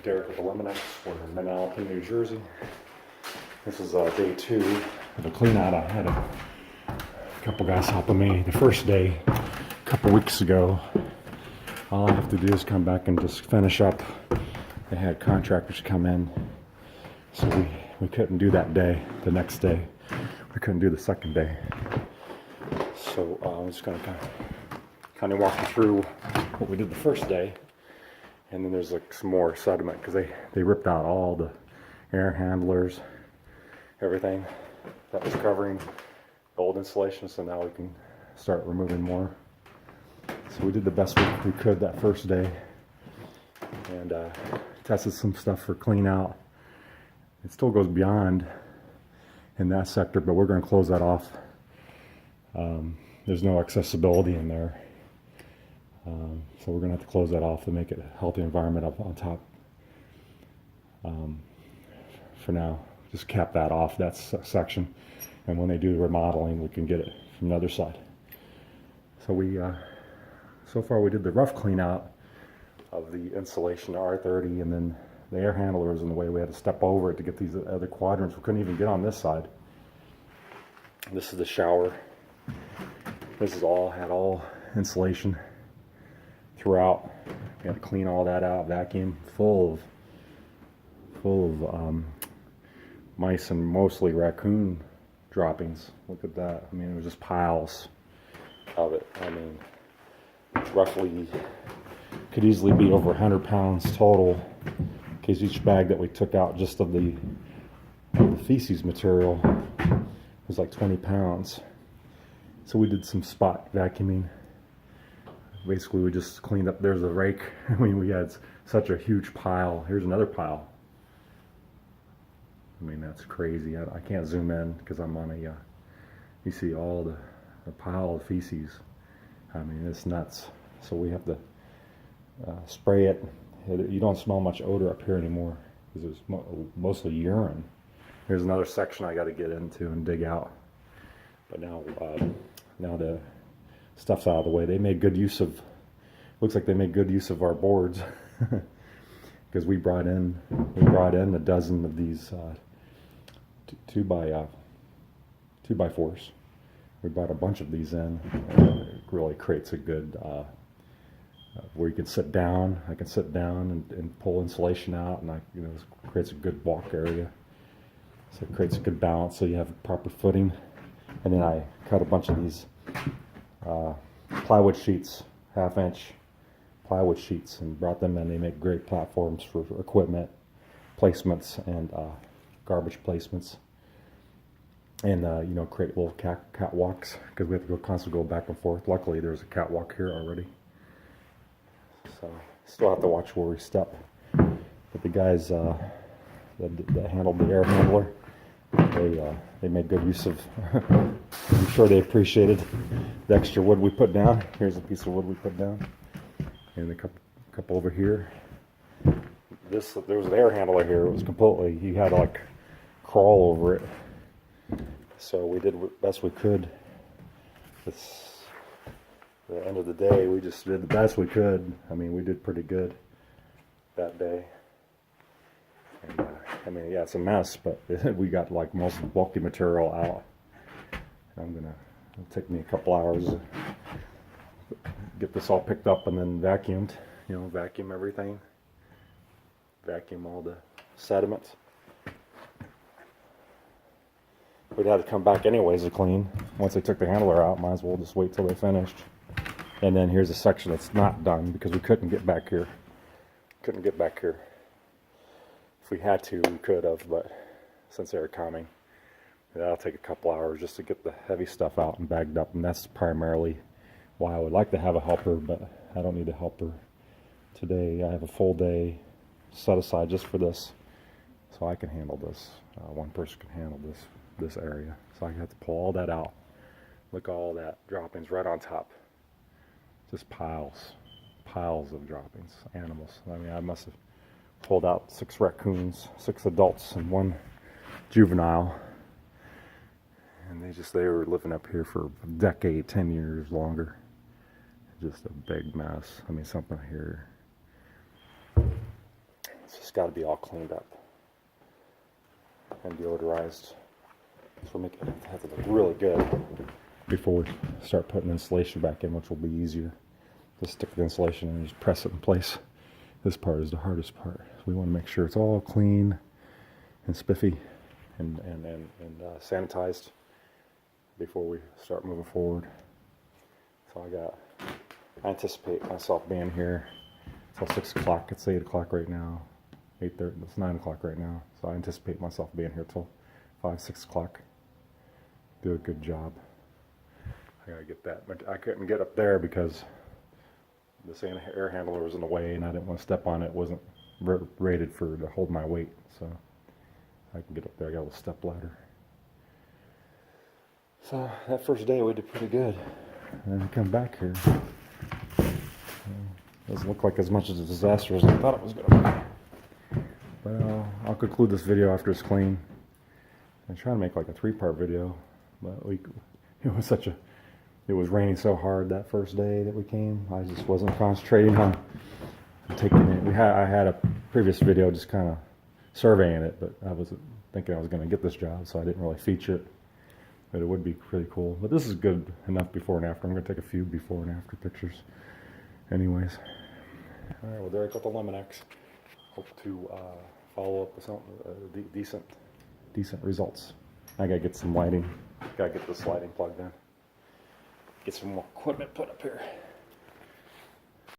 Derek with Eliminex. We're in Middletown, New Jersey. This is day 2 of a clean out. I had a couple guys helping me the first day a couple weeks ago. All I have to do is come back and just finish up. They had contractors come in, so we couldn't do that day. The next day, we couldn't do the second day. So I'm just going to kind of walk you through what we did the first day. And then there's like some more sediment because they ripped out all the air handlers, everything that was covering the old insulation. So now we can start removing more. So we did the best we could that first day, and tested some stuff for clean out. It still goes beyond in that sector, but we're going to close that off. There's no accessibility in there. So we're going to have to close that off to make it a healthy environment up on top. For now, just cap that off, that section. And when they do the remodeling, we can get it from the other side. So so far we did the rough clean out of the insulation R30 and then the air handlers, and the way we had to step over it to get these other quadrants. We couldn't even get on this side. This is the shower. This is had all insulation throughout. We had to clean all that out, vacuum, full of mice and mostly raccoon droppings. Look at that. I mean, it was just piles of it. I mean, roughly could easily be over 100 pounds total, because each bag that we took out just of the feces material was like 20 pounds. So we did some spot vacuuming. Basically, we just cleaned up. There's a rake. I mean, we had such a huge pile. Here's another pile. I mean, that's crazy. I can't zoom in because I'm on a, you see all the pile of feces. I mean, it's nuts. So we have to spray it. You don't smell much odor up here anymore because it's mostly urine. Here's another section I got to get into and dig out. But now the stuff's out of the way. They made good use of, looks like they made good use of our boards, because we brought in a dozen of these 2x4s. We brought a bunch of these in, and it really creates a good where you can sit down. I can sit down and pull insulation out, and it creates a good walk area. So it creates a good balance, so you have proper footing. And then I cut a bunch of these plywood sheets, 1/2-inch plywood sheets, and brought them in. They make great platforms for equipment placements and garbage placements, and create little catwalks, because we have to constantly go back and forth. Luckily, there's a catwalk here already, so still have to watch where we step. But the guys that handled the air handler, they made good use of. I'm sure they appreciated the extra wood we put down. Here's a piece of wood we put down, and a couple over here. There was an air handler here. It was completely, you had to like crawl over it. So we did the best we could. At the end of the day, we just did the best we could. I mean, we did pretty good that day. And, I mean, yeah, it's a mess, but we got like most of the bulky material out. It'll take me a couple hours to get this all picked up and then vacuumed. Vacuum everything. Vacuum all the sediment. We'd have to come back anyways to clean. Once they took the handler out, might as well just wait till they finished. And then here's a section that's not done because we couldn't get back here. If we had to, we could have, but since they were coming, that'll take a couple hours just to get the heavy stuff out and bagged up. And that's primarily why I would like to have a helper, but I don't need a helper today. I have a full day set aside just for this, so I can handle this. One person can handle this area, so I have to pull all that out. Look at all that droppings right on top. Just piles of droppings, animals. I mean, I must have pulled out 6 raccoons, 6 adults, and 1 juvenile. And they were living up here for a decade, 10 years longer. Just a big mess. I mean, something here. It's just got to be all cleaned up and deodorized. So we'll make it have to look really good before we start putting insulation back in, which will be easier. Just stick the insulation and just press it in place. This part is the hardest part. We want to make sure it's all clean and spiffy and sanitized before we start moving forward. So I anticipate myself being here till 6 o'clock. It's 8 o'clock right now. 8:30. It's 9 o'clock right now. So I anticipate myself being here till 5, 6 o'clock. Do a good job. I gotta get that. But I couldn't get up there because this air handler was in the way, and I didn't want to step on it. It wasn't rated to hold my weight, so I can get up there. I got a little step ladder. So that first day we did pretty good. And then we come back here. Doesn't look like as much as a disaster as I thought it was going to be. But I'll conclude this video after it's clean. I'm trying to make like a 3-part video, but it was raining so hard that first day that we came. I just wasn't concentrating on taking it. I had a previous video just kind of surveying it, but I wasn't thinking I was going to get this job, so I didn't really feature it. But it would be pretty cool. But this is good enough before and after. I'm going to take a few before and after pictures. Anyways. Alright, well there I got the Eliminex. Hope to follow up with something decent results. I gotta get some lighting. Gotta get this lighting plugged in. Get some more equipment put up here.